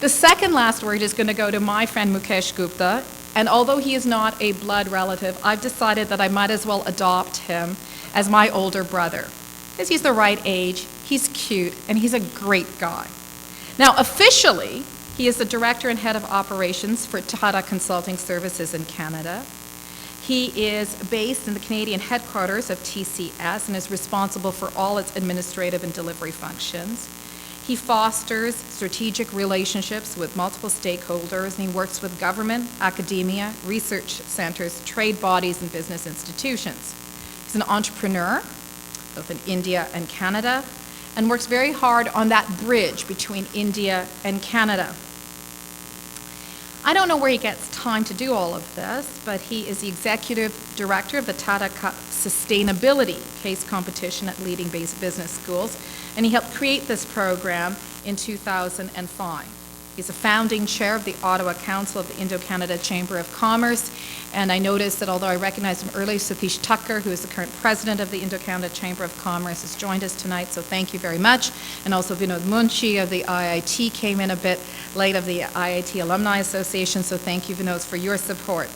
The second last word is going to go to my friend Mukesh Gupta, and although he is not a blood relative, I've decided that I might as well adopt him as my older brother, because he's the right age, he's cute, and he's a great guy. Now, officially, he is the Director and Head of Operations for TiE Consulting Services in Canada. He is based in the Canadian headquarters of TCS and is responsible for all its administrative and delivery functions. He fosters strategic relationships with multiple stakeholders, and he works with government, academia, research centers, trade bodies, and business institutions. He's an entrepreneur, both in India and Canada, and works very hard on that bridge between India and Canada. I don't know where he gets time to do all of this, but he is the executive director of the TiE Sustainability Case Competition at leading business schools, and he helped create this program in 2005. He's a founding chair of the Ottawa Council of the Indo-Canada Chamber of Commerce, and I noticed that although I recognized him earlier, Satish Tucker, who is the current president of the Indo-Canada Chamber of Commerce, has joined us tonight, so thank you very much. And also Vinod Munshi of the IIT came in a bit late, of the IIT Alumni Association, so thank you, Vinod, for your support.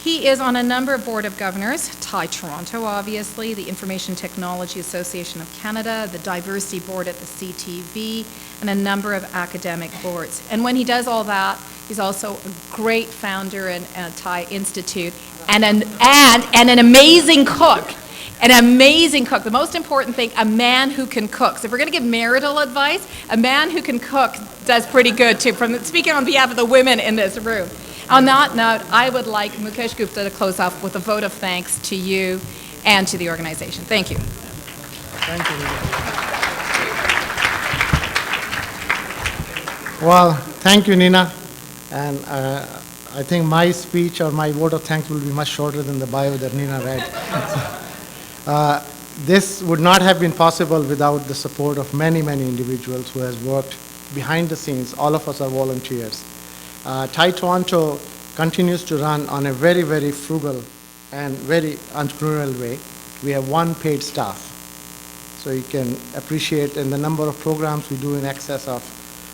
He is on a number of board of governors, TiE Toronto, obviously, the Information Technology Association of Canada, the Diversity Board at the CTV, and a number of academic boards. And when he does all that, he's also a great founder in TiE Institute and an amazing cook. An amazing cook. The most important thing, a man who can cook. So if we're going to give marital advice, a man who can cook does pretty good too, speaking on behalf of the women in this room. On that note, I would like Mukesh Gupta to close off with a vote of thanks to you and to the organization. Thank you. Thank you. Well, thank you, Nina. And I think my speech or my vote of thanks will be much shorter than the bio that Nina read. This would not have been possible without the support of many, many individuals who has worked behind the scenes. All of us are volunteers. TiE Toronto continues to run on a very, very frugal and very entrepreneurial way. We have one paid staff. So you can appreciate in the number of programs we do in excess of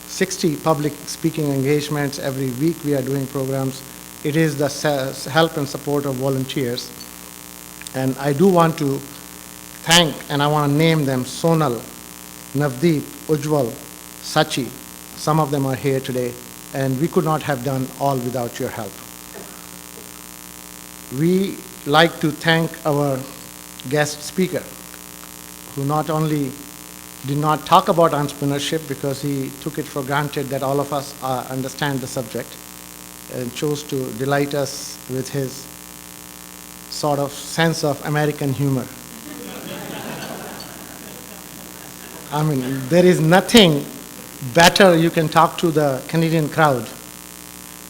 60 public speaking engagements. Every week we are doing programs. It is the help and support of volunteers. And I do want to thank, and I want to name them, Sonal, Navdeep, Ujjwal, Sachi. Some of them are here today. And we could not have done all without your help. We like to thank our guest speaker, who not only did not talk about entrepreneurship because he took it for granted that all of us understand the subject, and chose to delight us with his sort of sense of American humor. I mean, there is nothing better you can talk to the Canadian crowd.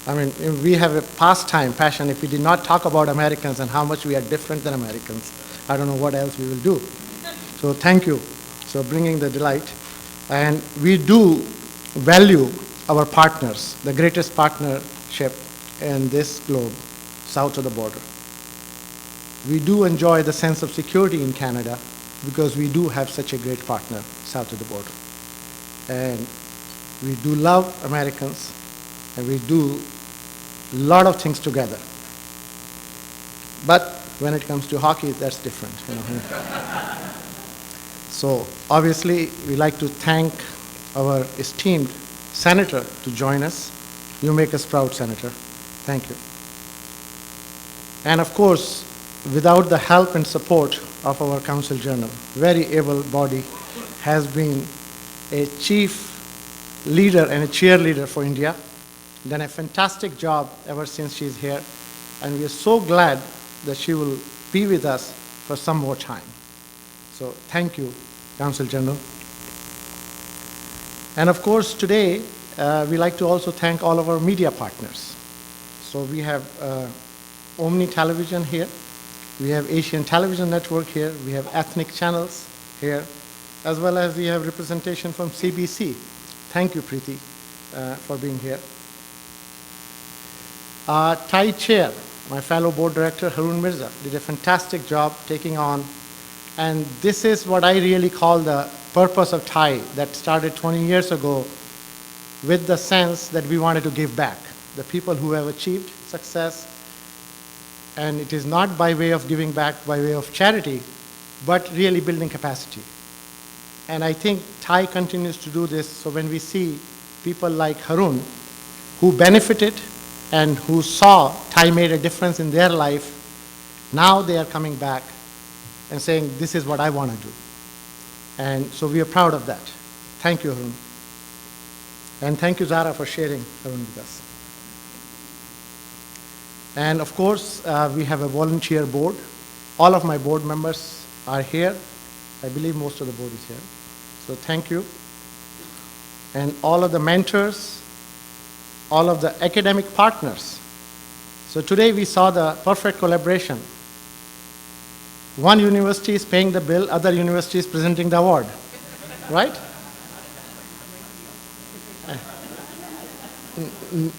I mean, we have a passion. If we did not talk about Americans and how much we are different than Americans, I don't know what else we will do. So thank you for bringing the delight. And we do value our partners, the greatest partnership in this globe, south of the border. We do enjoy the sense of security in Canada because we do have such a great partner south of the border. And we do love Americans, and we do a lot of things together. But when it comes to hockey, that's different. You know. So obviously, we like to thank our esteemed senator to join us. You make us proud, Senator. Thank you. And of course, without the help and support of our Council General, very able body, has been a chief leader and a cheerleader for India, done a fantastic job ever since she's here, and we are so glad that she will be with us for some more time. So thank you, Council General. And of course, today, we like to also thank all of our media partners. So we have Omni Television here. We have Asian Television Network here. We have ethnic channels here, as well as we have representation from CBC. Thank you, Preeti, for being here. TiE chair, my fellow board director, Harun Mirza, did a fantastic job taking on, and this is what I really call the purpose of TiE that started 20 years ago with the sense that we wanted to give back. The people who have achieved success, and it is not by way of giving back by way of charity, but really building capacity. And I think TiE continues to do this, so when we see people like Harun who benefited and who saw TiE made a difference in their life, now they are coming back and saying, this is what I want to do. And so we are proud of that. Thank you, Harun. And thank you, Zara, for sharing Harun with us. And of course, we have a volunteer board. All of my board members are here. I believe most of the board is here. So thank you. And all of the mentors, all of the academic partners. So today we saw the perfect collaboration. One university is paying the bill, other university is presenting the award, right?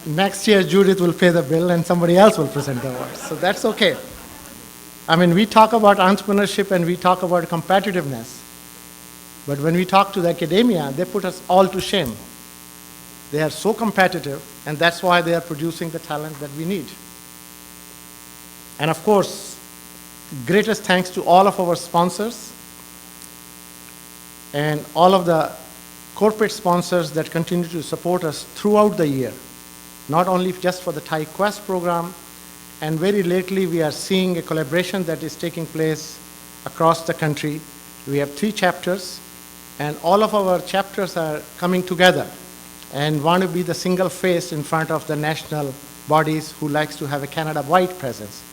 Next year, Judith will pay the bill and somebody else will present the award. So that's okay. I mean, we talk about entrepreneurship and we talk about competitiveness. But when we talk to the academia, they put us all to shame. They are so competitive, and that's why they are producing the talent that we need. And of course, greatest thanks to all of our sponsors and all of the corporate sponsors that continue to support us throughout the year, not only just for the TiEQuest program, and very lately we are seeing a collaboration that is taking place across the country. We have 3 chapters, and all of our chapters are coming together and want to be the single face in front of the national bodies who likes to have a Canada-wide presence.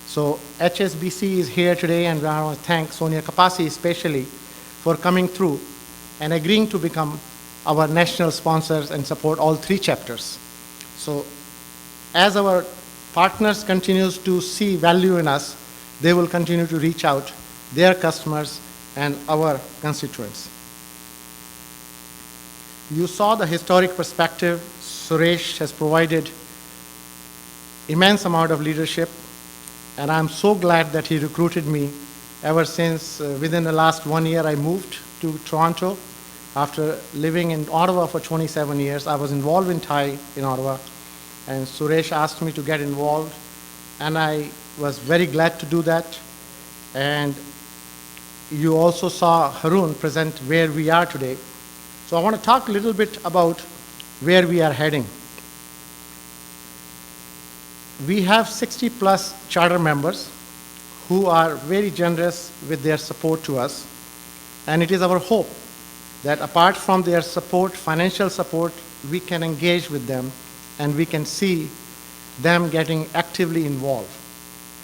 So HSBC is here today, and I want to thank Sonia Kapasi especially for coming through and agreeing to become our national sponsors and support all 3 chapters. So as our partners continues to see value in us, they will continue to reach out their customers and our constituents. You saw the historic perspective. Suresh has provided immense amount of leadership, and I'm so glad that he recruited me ever since within the last 1 year I moved to Toronto. After living in Ottawa for 27 years, I was involved in TiE in Ottawa, and Suresh asked me to get involved, and I was very glad to do that. And you also saw Harun present where we are today. So I want to talk a little bit about where we are heading. We have 60+ charter members who are very generous with their support to us, and it is our hope that apart from their support, financial support, we can engage with them and we can see them getting actively involved,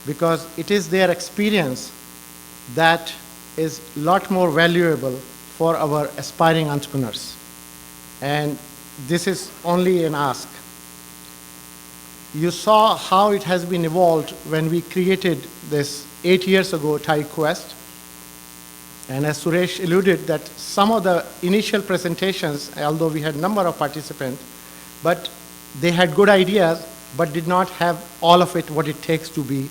because it is their experience that is a lot more valuable for our aspiring entrepreneurs. And this is only an ask. You saw how it has been evolved when we created this 8 years ago, TiEQuest. And as Suresh alluded, that some of the initial presentations, although we had a number of participants, but they had good ideas, but did not have all of it, what it takes to be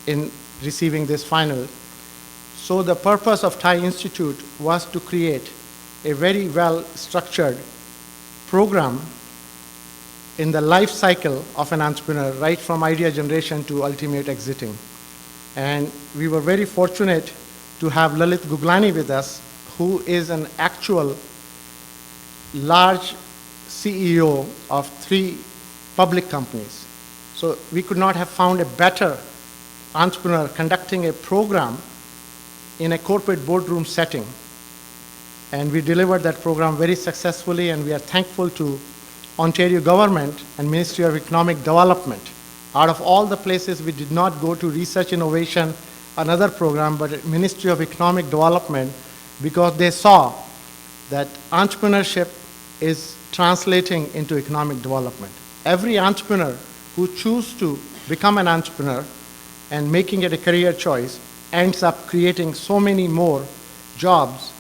in receiving this final. So the purpose of TiE Institute was to create a very well-structured program in the life cycle of an entrepreneur, right from idea generation to ultimate exiting. And we were very fortunate to have Lalit Guglani with us, who is an actual large CEO of 3 public companies. So we could not have found a better entrepreneur conducting a program in a corporate boardroom setting. And we delivered that program very successfully, and we are thankful to Ontario government and Ministry of Economic Development. Out of all the places, we did not go to research innovation, another program, but Ministry of Economic Development, because they saw that entrepreneurship is translating into economic development. Every entrepreneur who chooses to become an entrepreneur and making it a career choice ends up creating so many more jobs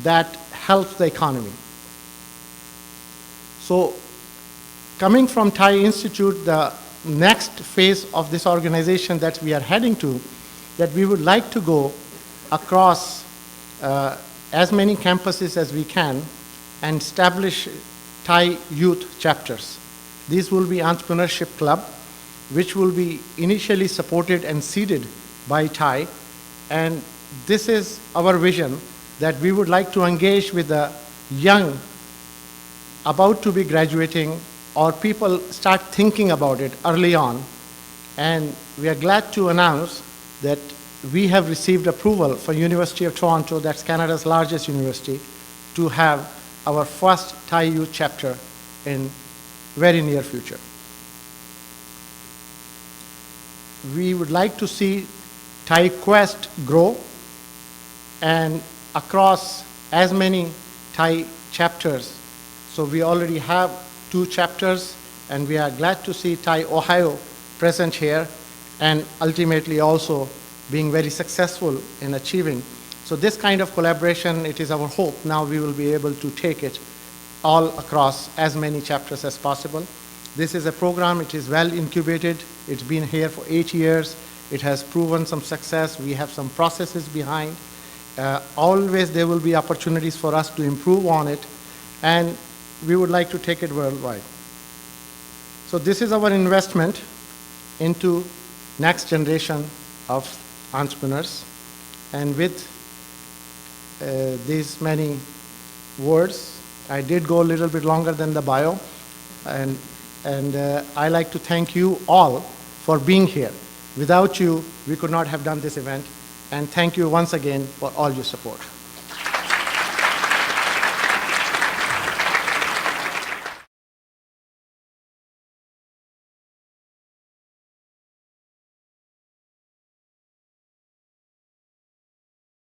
that helps the economy. So coming from TiE Institute, the next phase of this organization that we are heading to, that we would like to go across as many campuses as we can and establish TiE youth chapters. These will be entrepreneurship club, which will be initially supported and seeded by TiE. And this is our vision, that we would like to engage with the young about to be graduating, or people start thinking about it early on. And we are glad to announce that we have received approval for University of Toronto, that's Canada's largest university, to have our first TiE youth chapter in very near future. We would like to see TiEQuest grow and across as many TiE chapters. So we already have 2 chapters, and we are glad to see TiE Ohio present here and ultimately also being very successful in achieving. So this kind of collaboration, it is our hope now we will be able to take it all across as many chapters as possible. This is a program, it is well incubated. It's been here for 8 years. It has proven some success. We have some processes behind. Always there will be opportunities for us to improve on it, and we would like to take it worldwide. So this is our investment into next generation of entrepreneurs. And with these many words, I did go a little bit longer than the bio, and I like to thank you all for being here. Without you, we could not have done this event, and thank you once again for all your support.